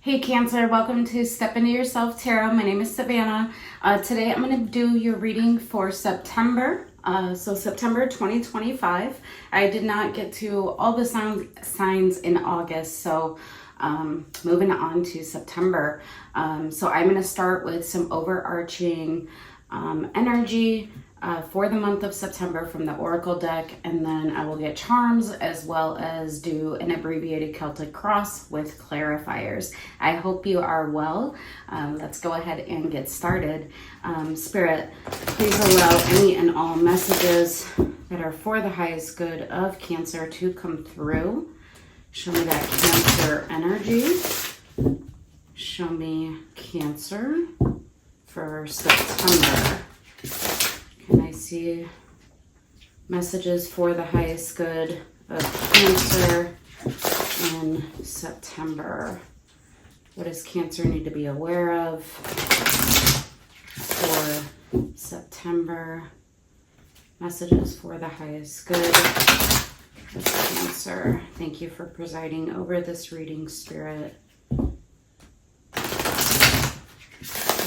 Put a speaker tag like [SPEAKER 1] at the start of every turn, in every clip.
[SPEAKER 1] Hey Cancer, welcome to Step Into Yourself Tarot. My name is Savannah. Today I'm going to do your reading for September. So September 2025. I did not get to all the signs in August, so moving on to September. So I'm going to start with some overarching energy for the month of September from the Oracle deck, and then I will get charms as well as do an abbreviated Celtic cross with clarifiers. I hope you are well. Let's go ahead and get started. Spirit, please allow any and all messages that are for the highest good of Cancer to come through. Show me that Cancer energy. Show me Cancer for September. Can I see messages for the highest good of Cancer in September? What does Cancer need to be aware of for September? Messages for the highest good of Cancer. Thank you for presiding over this reading, Spirit.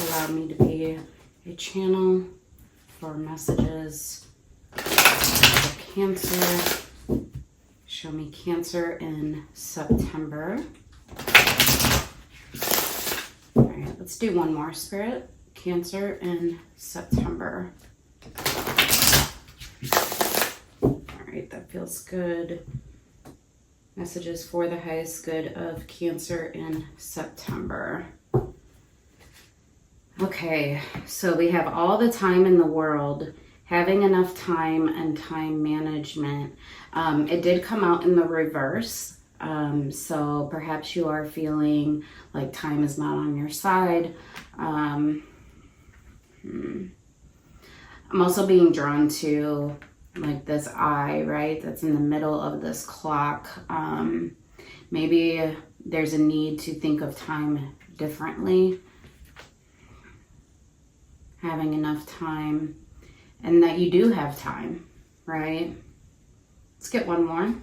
[SPEAKER 1] Allow me to be a channel for messages for Cancer. Show me Cancer in September. All right, let's do one more, Spirit. Cancer in September. All right, that feels good. Messages for the highest good of Cancer in September. Okay, so we have all the time in the world, having enough time and time management. It did come out in the reverse, so perhaps you are feeling like time is not on your side. I'm also being drawn to like this eye, right? That's in the middle of this clock. Maybe there's a need to think of time differently. Having enough time, and that you do have time, right? Let's get one more.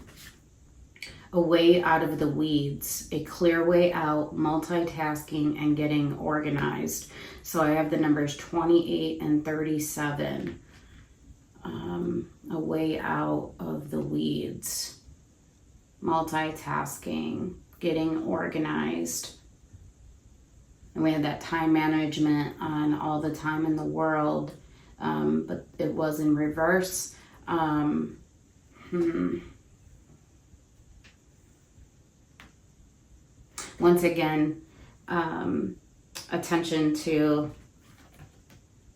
[SPEAKER 1] A way out of the weeds, a clear way out, multitasking and getting organized. So I have the numbers 28 and 37. A way out of the weeds, multitasking, getting organized. And we had that time management on all the time in the world, but it was in reverse. Once again, attention to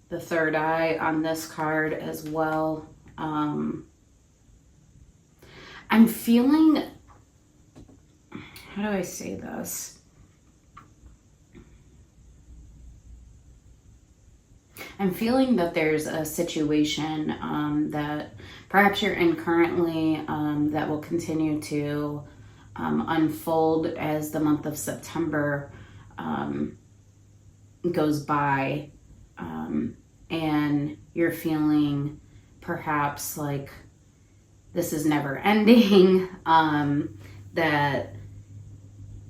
[SPEAKER 1] the third eye on this card as well. I'm feeling, how do I say this? I'm feeling that there's a situation that perhaps you're in currently that will continue to unfold as the month of September goes by, and you're feeling perhaps like this is never ending, that,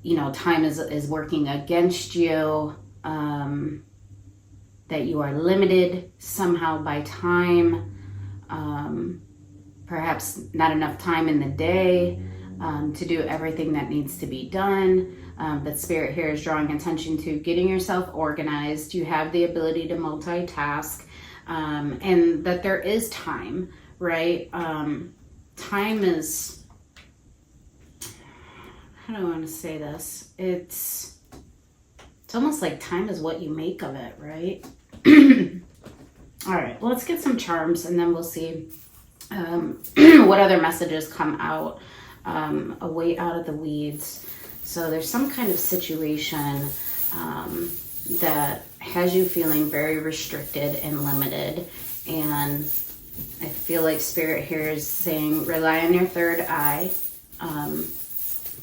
[SPEAKER 1] you know, time is working against you, that you are limited somehow by time, perhaps not enough time in the day to do everything that needs to be done. But Spirit here is drawing attention to getting yourself organized. You have the ability to multitask, and that there is time, right? Time is, how do I want to say this? It's almost like time is what you make of it, right? All right, let's get some charms and then we'll see what other messages come out. A way out of the weeds. So there's some kind of situation that has you feeling very restricted and limited, and I feel like Spirit here is saying rely on your third eye,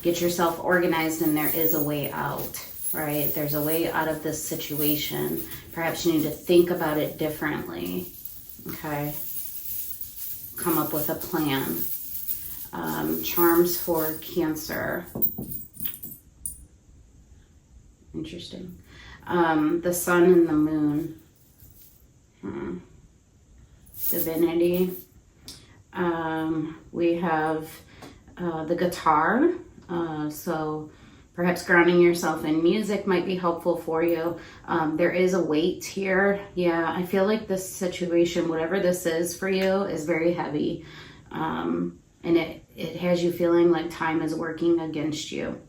[SPEAKER 1] get yourself organized, and there is a way out, right? There's a way out of this situation. Perhaps you need to think about it differently, okay? Come up with a plan. Charms for Cancer. Interesting. The sun and the moon. Divinity. We have the guitar. So perhaps grounding yourself in music might be helpful for you. There is a weight here. Yeah, I feel like this situation, whatever this is for you, is very heavy. And it has you feeling like time is working against you.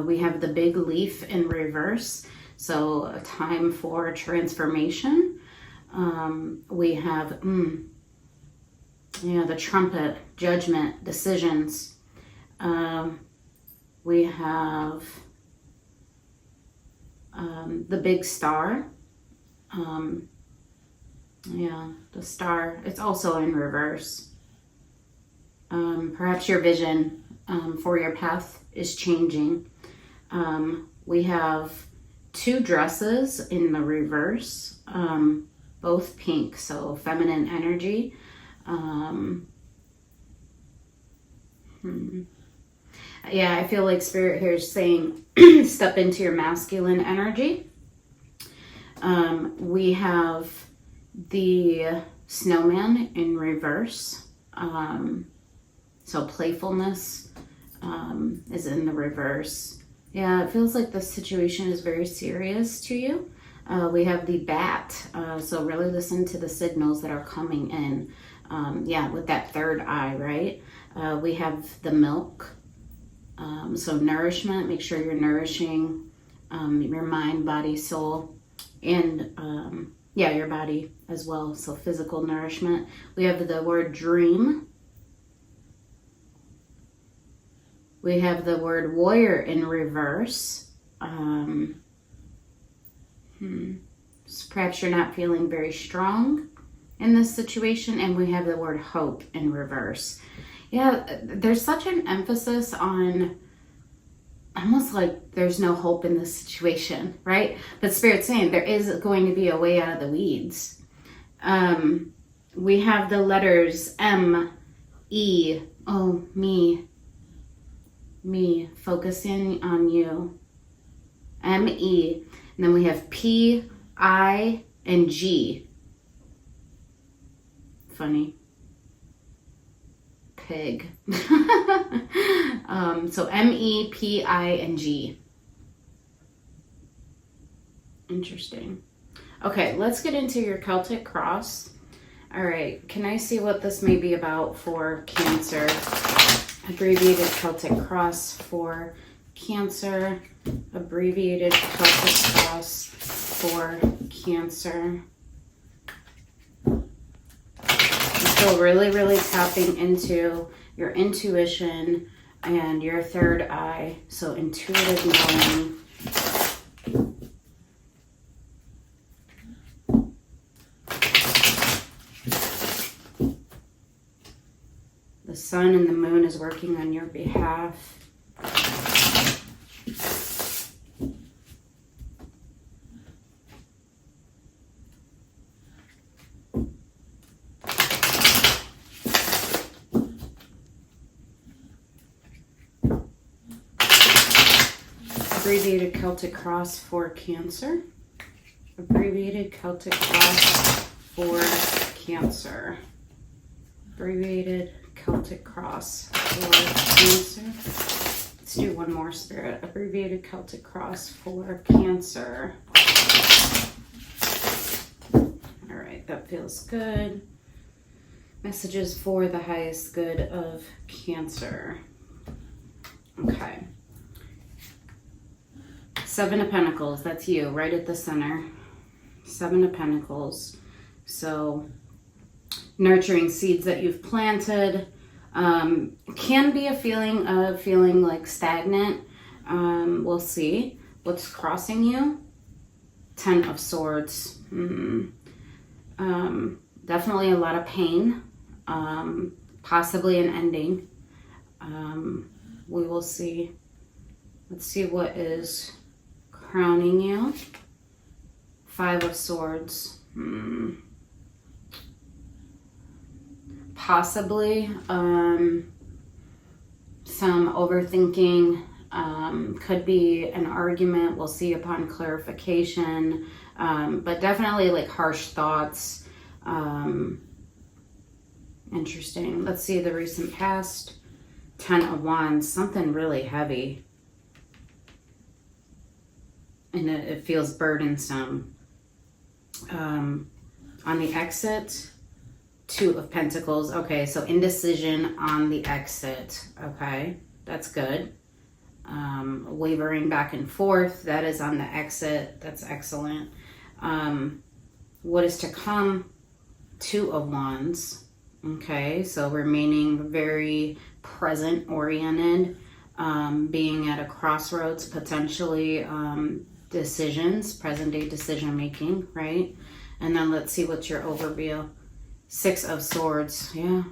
[SPEAKER 1] We have the big leaf in reverse. So a time for transformation. We have, the trumpet, judgment, decisions. We have the big star. The star. It's also in reverse. Perhaps your vision for your path is changing. We have 2 dresses in the reverse, both pink, so feminine energy. Yeah, I feel like Spirit here is saying step into your masculine energy. We have the snowman in reverse. So playfulness is in the reverse. Yeah, it feels like the situation is very serious to you. We have the bat. So really listen to the signals that are coming in. With that third eye, right? We have the milk. So nourishment, make sure you're nourishing your mind, body, soul, and your body as well. So physical nourishment. We have the word dream. We have the word warrior in reverse. So perhaps you're not feeling very strong in this situation. And we have the word hope in reverse. Yeah, there's such an emphasis on almost like there's no hope in this situation, right? But Spirit's saying there is going to be a way out of the weeds. We have the letters M, E, me, focusing on you. M, E, and then we have P, I, and G. Funny. Pig. So M, E, P, I, and G. Interesting. Okay, let's get into your Celtic cross. All right, can I see what this may be about for Cancer? Abbreviated Celtic cross for Cancer. Abbreviated Celtic cross for Cancer. So really, really tapping into your intuition and your third eye. So intuitive knowing. The sun and the moon is working on your behalf. Abbreviated Celtic cross for Cancer. Abbreviated Celtic cross for Cancer. Abbreviated Celtic cross for Cancer. Let's do one more, Spirit. Abbreviated Celtic cross for Cancer. All right, that feels good. Messages for the highest good of Cancer. Okay. 7 of Pentacles, that's you, right at the center. 7 of Pentacles. So, nurturing seeds that you've planted. Can be a feeling of feeling like stagnant. We'll see. What's crossing you? 10 of Swords. Definitely a lot of pain. Possibly an ending. We will see. Let's see what is crowning you. 5 of Swords. Possibly some overthinking, Could be an argument. We'll see upon clarification. But definitely like harsh thoughts. Interesting. Let's see the recent past. 10 of Wands. Something really heavy. And it feels burdensome. On the exit, 2 of Pentacles. Okay, so indecision on the exit. Okay, that's good. Wavering back and forth. That is on the exit. That's excellent. What is to come? 2 of Wands. Okay, so remaining very present oriented. Being at a crossroads, potentially decisions, present day decision making, right? And then let's see what's your overview. 6 of Swords, yeah.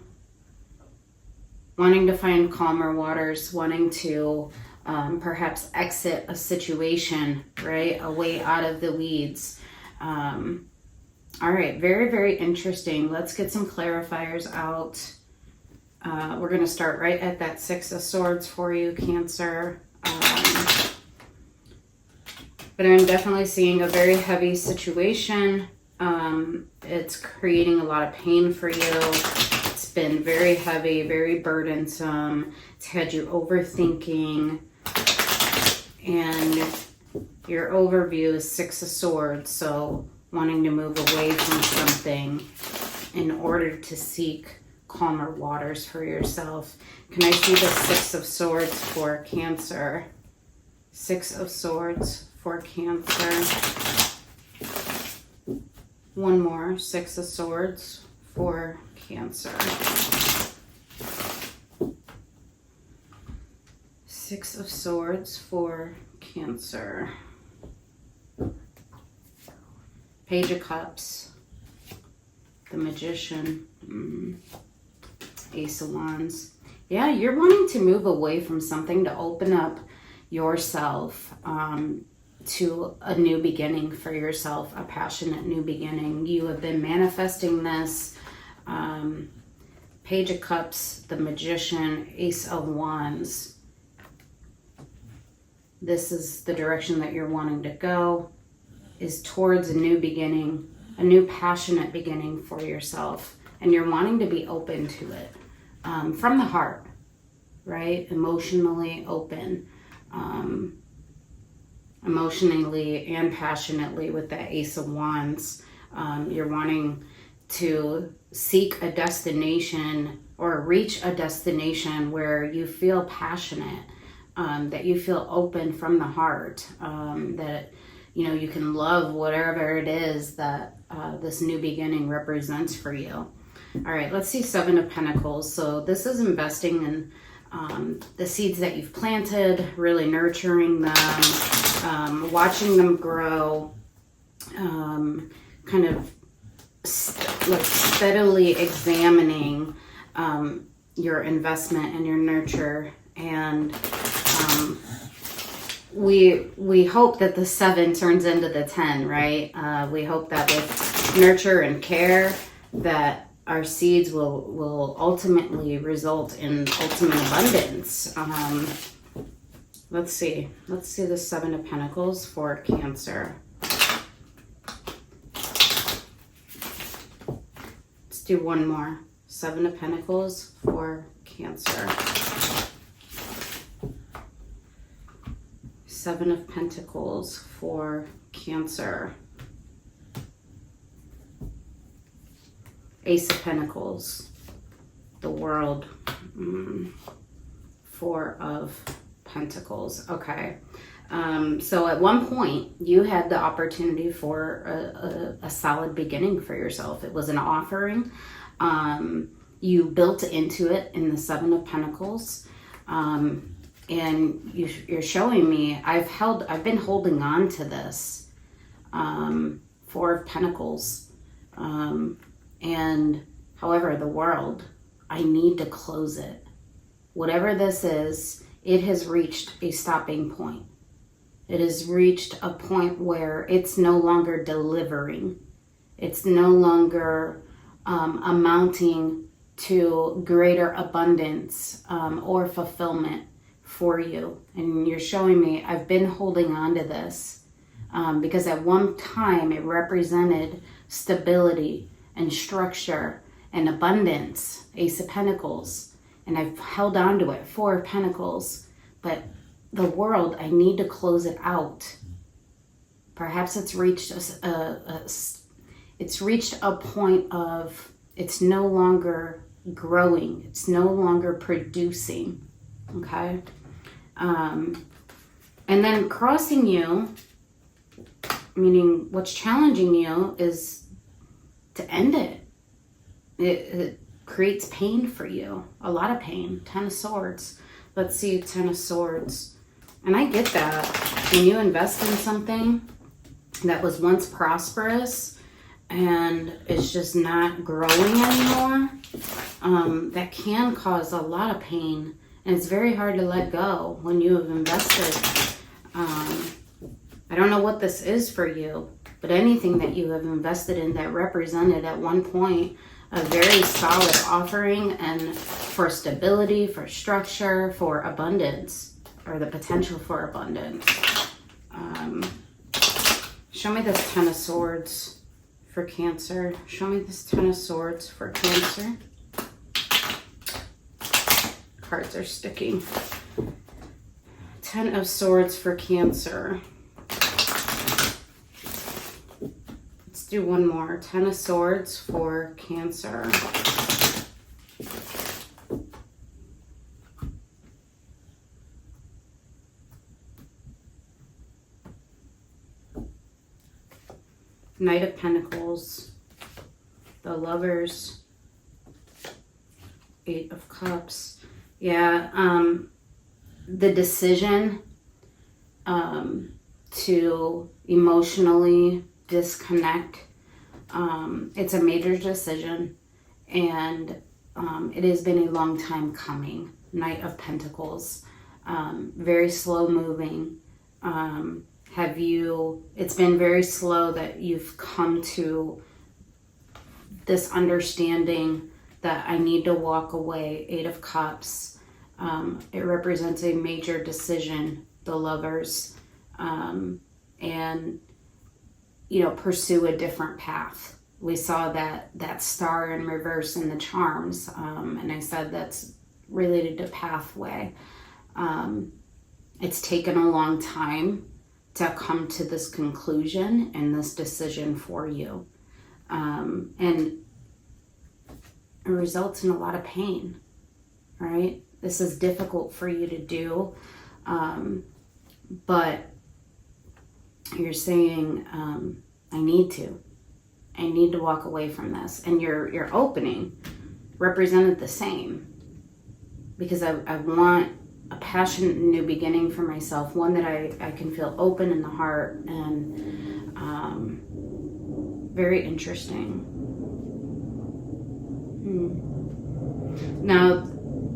[SPEAKER 1] Wanting to find calmer waters, wanting to perhaps exit a situation, right? A way out of the weeds. All right, very, very interesting. Let's get some clarifiers out. We're going to start right at that 6 of Swords for you, Cancer. But I'm definitely seeing a very heavy situation. It's creating a lot of pain for you. It's been very heavy, very burdensome. It's had you overthinking. And your overview is 6 of Swords. So wanting to move away from something in order to seek calmer waters for yourself. Can I see the 6 of Swords for Cancer? 6 of Swords for Cancer. One more, 6 of Swords for Cancer. 6 of Swords for Cancer. Page of Cups. The Magician. Ace of Wands. Yeah, you're wanting to move away from something to open up yourself to a new beginning for yourself, a passionate new beginning. You have been manifesting this. Page of Cups, the Magician, Ace of Wands. This is the direction that you're wanting to go, is towards a new beginning, a new passionate beginning for yourself. And you're wanting to be open to it from the heart, right? Emotionally open. Emotionally and passionately with the Ace of Wands. You're wanting to seek a destination or reach a destination where you feel passionate, that you feel open from the heart, that you can love whatever it is that this new beginning represents for you. All right, let's see 7 of Pentacles. So this is investing in the seeds that you've planted, really nurturing them, watching them grow, kind of like steadily examining your investment and your nurture. And we hope that the 7 turns into the 10, right? We hope that with nurture and care that our seeds will ultimately result in ultimate abundance. Let's see the 7 of Pentacles for Cancer. Let's do one more. 7 of Pentacles for Cancer. 7 of Pentacles for Cancer. Ace of Pentacles, the World, 4 of Pentacles. Okay. So at one point you had the opportunity for a solid beginning for yourself. It was an offering. You built into it in the 7 of Pentacles. And you're showing me, I've been holding on to this, 4 of Pentacles. And however, the World, I need to close it. Whatever this is, it has reached a stopping point. It has reached a point where it's no longer delivering. It's no longer amounting to greater abundance or fulfillment for you. And you're showing me I've been holding on to this because at one time it represented stability and structure and abundance, Ace of Pentacles. And I've held on to it, Four of Pentacles. But the world, I need to close it out. Perhaps it's reached a point of it's no longer growing. It's no longer producing. Okay? And then crossing you, meaning what's challenging you is to end it. It creates pain for you. A lot of pain. Ten of Swords. Let's see, Ten of Swords. And I get that. When you invest in something that was once prosperous and it's just not growing anymore, that can cause a lot of pain. And it's very hard to let go when you have invested. I don't know what this is for you, but anything that you have invested in that represented at one point a very solid offering and for stability, for structure, for abundance, or the potential for abundance. Show me this Ten of Swords for Cancer. Show me this Ten of Swords for Cancer. Cards are sticking. Ten of Swords for Cancer. Let's do one more. Ten of Swords for Cancer. Knight of Pentacles. The Lovers. Eight of Cups. Yeah, the decision to emotionally disconnect, it's a major decision, and it has been a long time coming. Knight of Pentacles, very slow moving. It's been very slow that you've come to this understanding that I need to walk away. Eight of Cups. It represents a major decision, the Lovers, and, pursue a different path. We saw that star in reverse in the charms, and I said that's related to pathway. It's taken a long time to come to this conclusion and this decision for you. And it results in a lot of pain, right? This is difficult for you to do, but you're saying, I need to walk away from this. And your opening represented the same, because I want a passionate new beginning for myself, one that I can feel open in the heart, and very interesting. Now,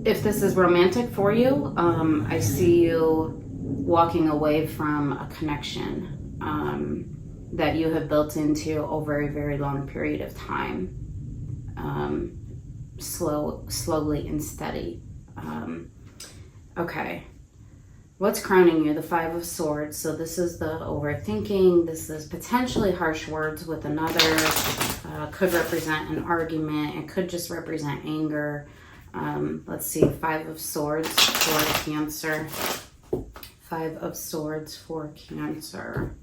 [SPEAKER 1] if this is romantic for you, I see you walking away from a connection that you have built into over a very long period of time, slowly and steady. Okay, what's crowning you? The Five of Swords. So this is the overthinking. This is potentially harsh words with another. Could represent an argument. It could just represent anger. Let's see, Five of Swords for Cancer. Five of Swords for Cancer.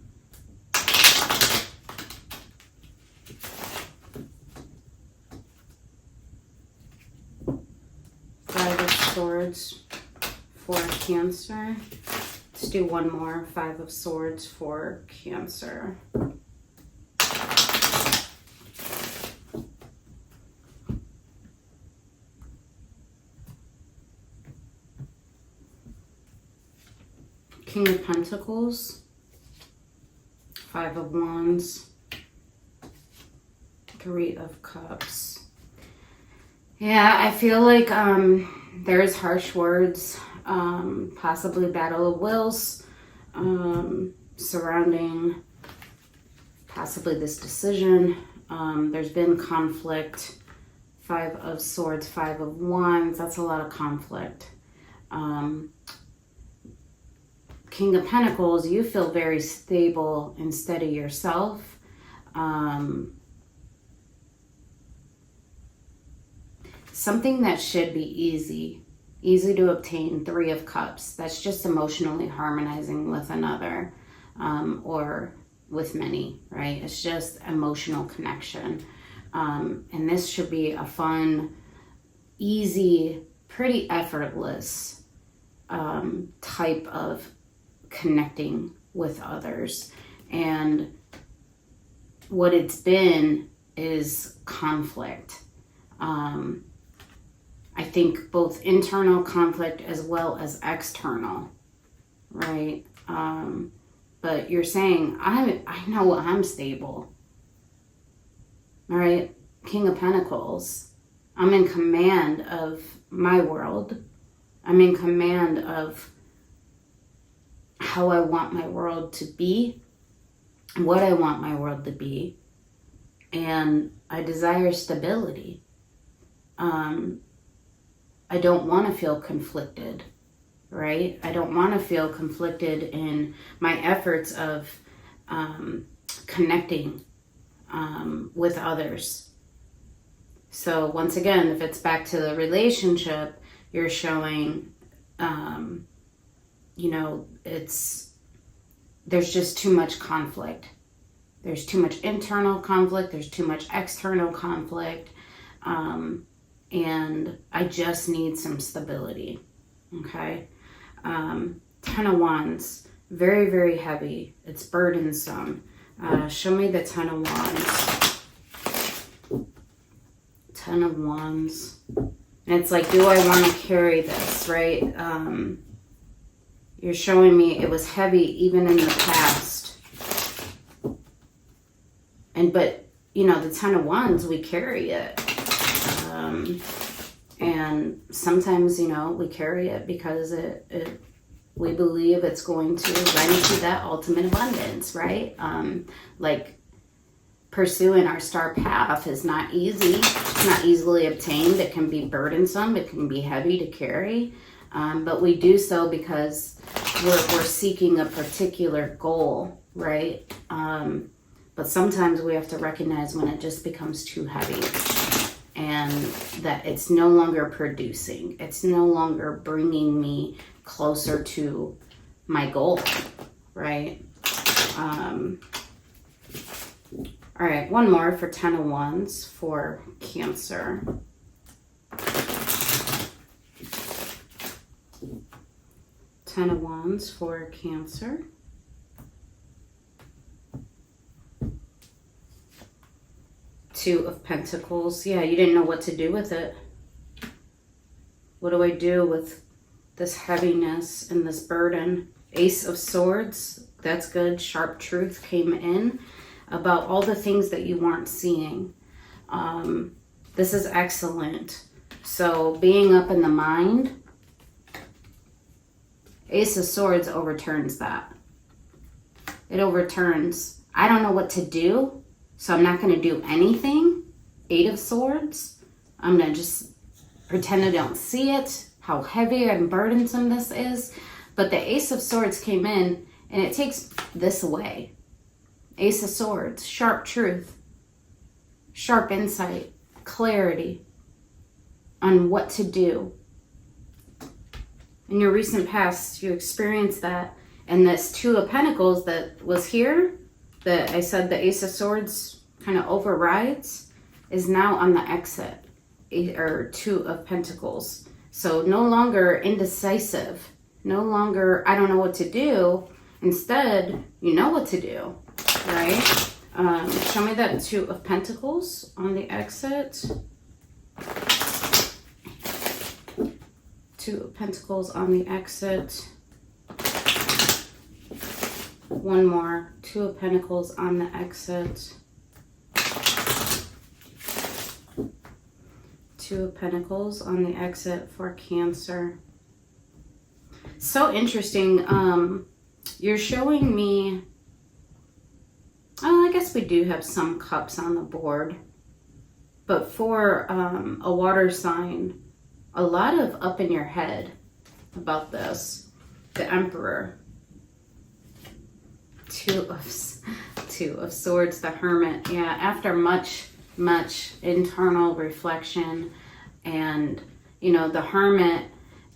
[SPEAKER 1] Five of Swords for Cancer. Let's do one more. Five of Swords for Cancer. King of Pentacles. Five of Wands. Three of Cups. Yeah, I feel like there's harsh words, possibly battle of wills surrounding possibly this decision. There's been conflict. Five of Swords, Five of Wands. That's a lot of conflict. King of Pentacles, you feel very stable and steady yourself. Something that should be easy to obtain, Three of Cups. That's just emotionally harmonizing with another, or with many, right? It's just emotional connection. And this should be a fun, easy, pretty effortless type of connecting with others. And what it's been is conflict. I think both internal conflict as well as external, right? But you're saying, I know I'm stable, all right? King of Pentacles, I'm in command of my world. I'm in command of how I want my world to be, what I want my world to be, and I desire stability. I don't want to feel conflicted, right? I don't want to feel conflicted in my efforts of connecting with others. So once again, if it's back to the relationship, you're showing, there's just too much conflict. There's too much internal conflict. There's too much external conflict. And I just need some stability. Okay. 10 of Wands, very, very heavy. It's burdensome. Show me the 10 of Wands. 10 of Wands. And it's like, do I want to carry this, right? You're showing me it was heavy even in the past. But, the 10 of Wands, we carry it. And sometimes, we carry it because we believe it's going to run into that ultimate abundance, right? Like pursuing our star path is not easy. It's not easily obtained. It can be burdensome. It can be heavy to carry. But we do so because we're seeking a particular goal, right? But sometimes we have to recognize when it just becomes too heavy and that it's no longer producing. It's no longer bringing me closer to my goal, right? All right, one more for 10 of Wands for Cancer. 10 of Wands for Cancer. Two of Pentacles. Yeah, you didn't know what to do with it. What do I do with this heaviness and this burden? Ace of Swords. That's good. Sharp truth came in about all the things that you weren't seeing. This is excellent. So being up in the mind, Ace of Swords overturns that. It overturns, I don't know what to do, so I'm not going to do anything. Eight of Swords. I'm going to just pretend I don't see it, how heavy and burdensome this is. But the Ace of Swords came in and it takes this away. Ace of Swords, sharp truth, sharp insight, clarity on what to do. In your recent past, you experienced that. And this Two of Pentacles that was here, that I said the Ace of Swords kind of overrides, is now on the exit, or Two of Pentacles. So no longer indecisive, no longer, I don't know what to do. Instead, you know what to do, right? Show me that Two of Pentacles on the exit. Two of Pentacles on the exit. One more. Two of Pentacles on the exit. Two of Pentacles on the exit for Cancer. So interesting. You're showing me, I guess we do have some cups on the board. But for a water sign, a lot of up in your head about this. The Emperor. Two of Swords, the Hermit. Yeah, after much internal reflection, and the Hermit,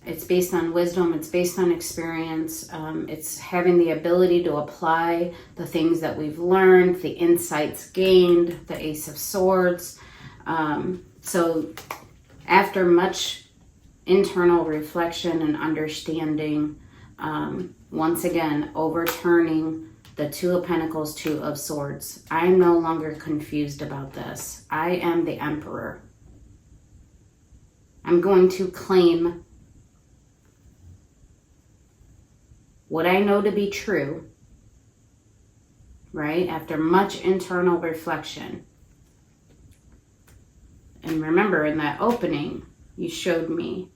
[SPEAKER 1] it's based on wisdom, it's based on experience, it's having the ability to apply the things that we've learned, the insights gained, the Ace of Swords. So after much internal reflection and understanding, once again, overturning the Two of Pentacles, Two of Swords. I'm no longer confused about this. I am the Emperor. I'm going to claim what I know to be true, right? After much internal reflection. And remember, in that opening, you showed me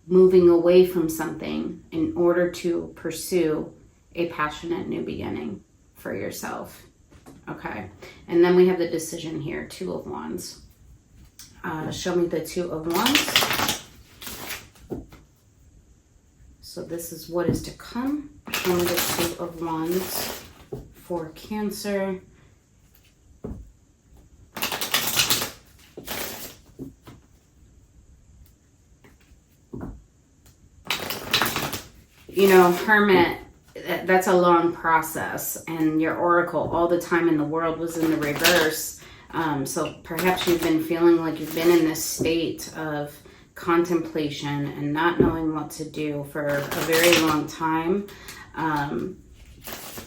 [SPEAKER 1] moving away from something in order to pursue a passionate new beginning for yourself. Okay. And then we have the decision here, Two of Wands. Show me the Two of Wands. So this is what is to come. Show me the Two of Wands for Cancer. Hermit, that's a long process, and your oracle all the time in the world was in the reverse. So perhaps you've been feeling like you've been in this state of contemplation and not knowing what to do for a very long time.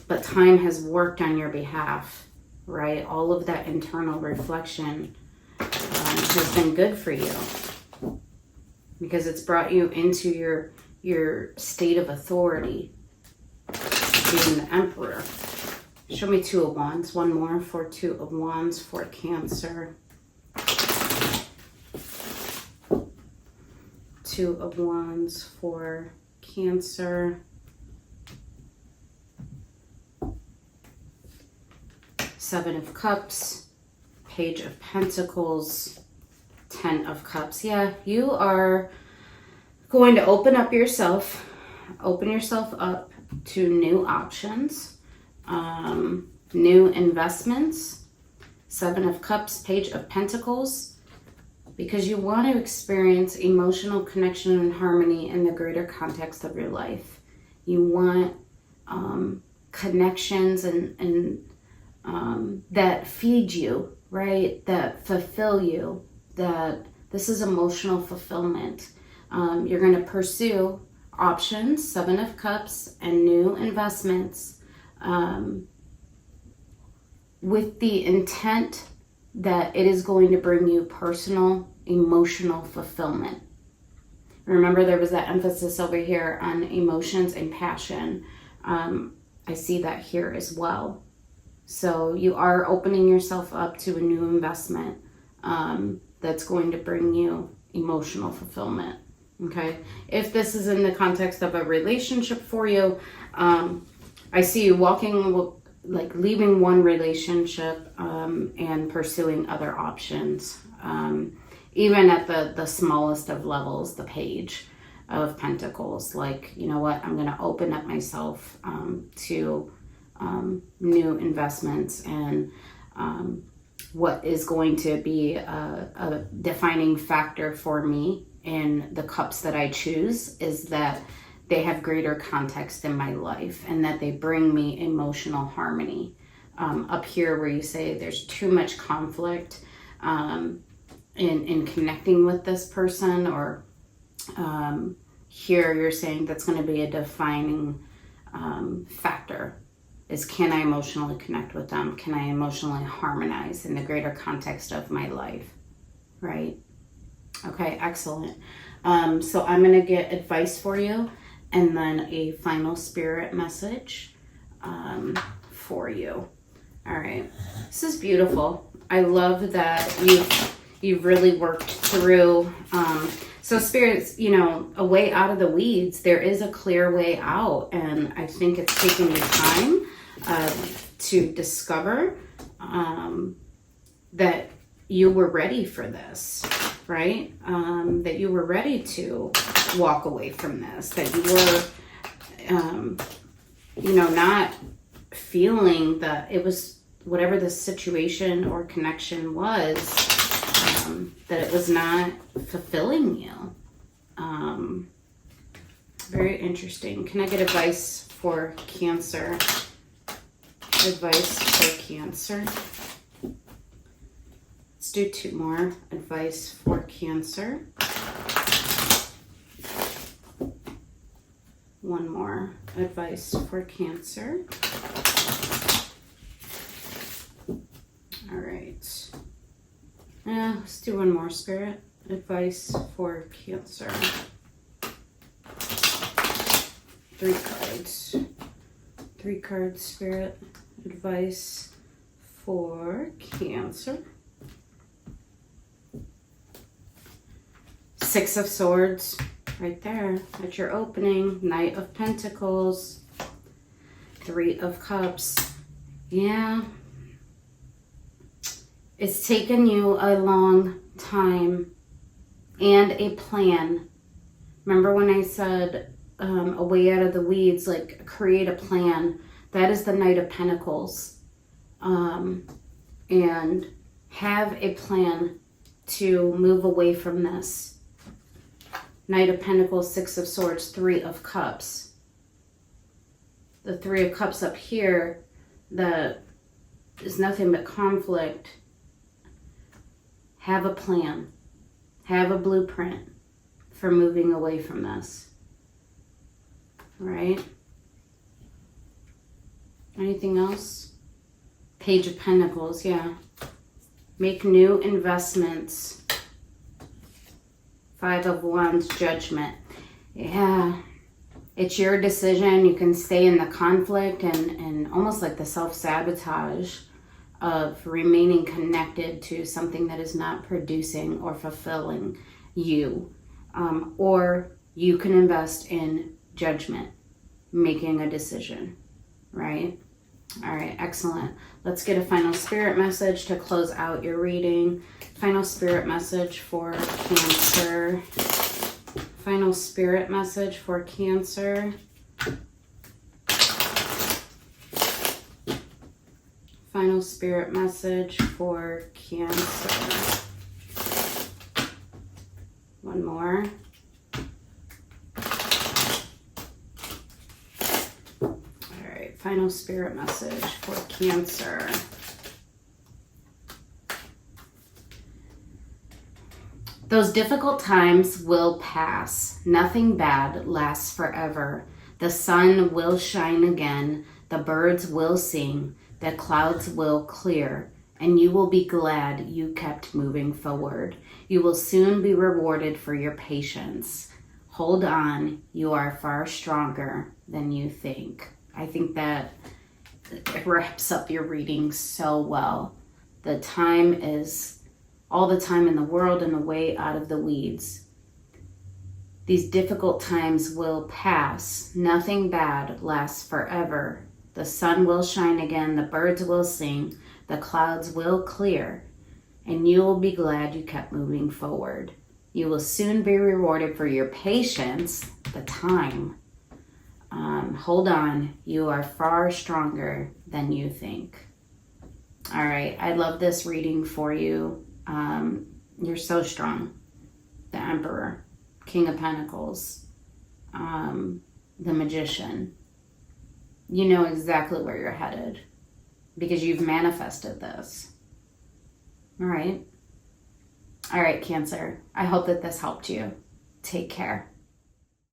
[SPEAKER 1] But time has worked on your behalf, right? All of that internal reflection has been good for you because it's brought you into your state of authority, being the Emperor. Show me Two of Wands. One more for Two of Wands for Cancer. Two of Wands for Cancer. Seven of Cups. Page of Pentacles. 10 of Cups. Yeah, you are going to open yourself up to new options, new investments. Seven of Cups, Page of Pentacles, because you want to experience emotional connection and harmony in the greater context of your life. You want connections and that feed you, right? That fulfill you, that this is emotional fulfillment. You're going to pursue options, Seven of Cups, and new investments with the intent that it is going to bring you personal, emotional fulfillment. Remember, there was that emphasis over here on emotions and passion. I see that here as well. So you are opening yourself up to a new investment that's going to bring you emotional fulfillment. Okay, if this is in the context of a relationship for you, I see you walking, like leaving one relationship and pursuing other options, even at the smallest of levels, the Page of Pentacles. Like, you know what, I'm going to open up myself to new investments, and what is going to be a defining factor for me in the cups that I choose is that they have greater context in my life and that they bring me emotional harmony. Up here where you say there's too much conflict in connecting with this person, or here you're saying that's going to be a defining factor is, can I emotionally connect with them? Can I emotionally harmonize in the greater context of my life, right? Okay, excellent. So I'm going to get advice for you and then a final spirit message for you. All right, this is beautiful. I love that you've really worked through. So spirits, a way out of the weeds. There is a clear way out, and I think it's taking you time to discover that you were ready for this, right? That you were ready to walk away from this, that you were, not feeling that it was whatever the situation or connection was, that it was not fulfilling you. Very interesting. Can I get advice for Cancer? Advice for Cancer. Let's do 2 more. Advice for Cancer. 1 more. Advice for Cancer. All right. Let's do 1 more, Spirit. Advice for Cancer. 3 cards. 3 cards, Spirit. Advice for Cancer. 6 of Swords. Right there at your opening. Knight of Pentacles. 3 of Cups. Yeah. It's taken you a long time and a plan. Remember when I said a way out of the weeds, like create a plan? That is the Knight of Pentacles. And have a plan to move away from this. Knight of Pentacles, 6 of Swords, 3 of Cups. The 3 of Cups up here, that is nothing but conflict. Have a plan. Have a blueprint for moving away from this. Right? Anything else? Page of Pentacles, yeah. Make new investments. 5 of Wands, Judgment. Yeah. It's your decision. You can stay in the conflict and almost like the self-sabotage of remaining connected to something that is not producing or fulfilling you. Or you can invest in judgment, making a decision, right? All right, excellent. Let's get a final spirit message to close out your reading. Final spirit message for Cancer. Final spirit message for Cancer. Final spirit message for Cancer. 1 more. All right, final spirit message for Cancer. Those difficult times will pass. Nothing bad lasts forever. The sun will shine again. The birds will sing. The clouds will clear, and you will be glad you kept moving forward. You will soon be rewarded for your patience. Hold on, you are far stronger than you think. I think that it wraps up your reading so well. The time is all the time in the world and the way out of the weeds. These difficult times will pass. Nothing bad lasts forever. The sun will shine again, the birds will sing, the clouds will clear, and you will be glad you kept moving forward. You will soon be rewarded for your patience, the time. Hold on, you are far stronger than you think. All right, I love this reading for you. You're so strong. The Emperor, King of Pentacles, the Magician. You know exactly where you're headed because you've manifested this. All right. All right, Cancer. I hope that this helped you. Take care.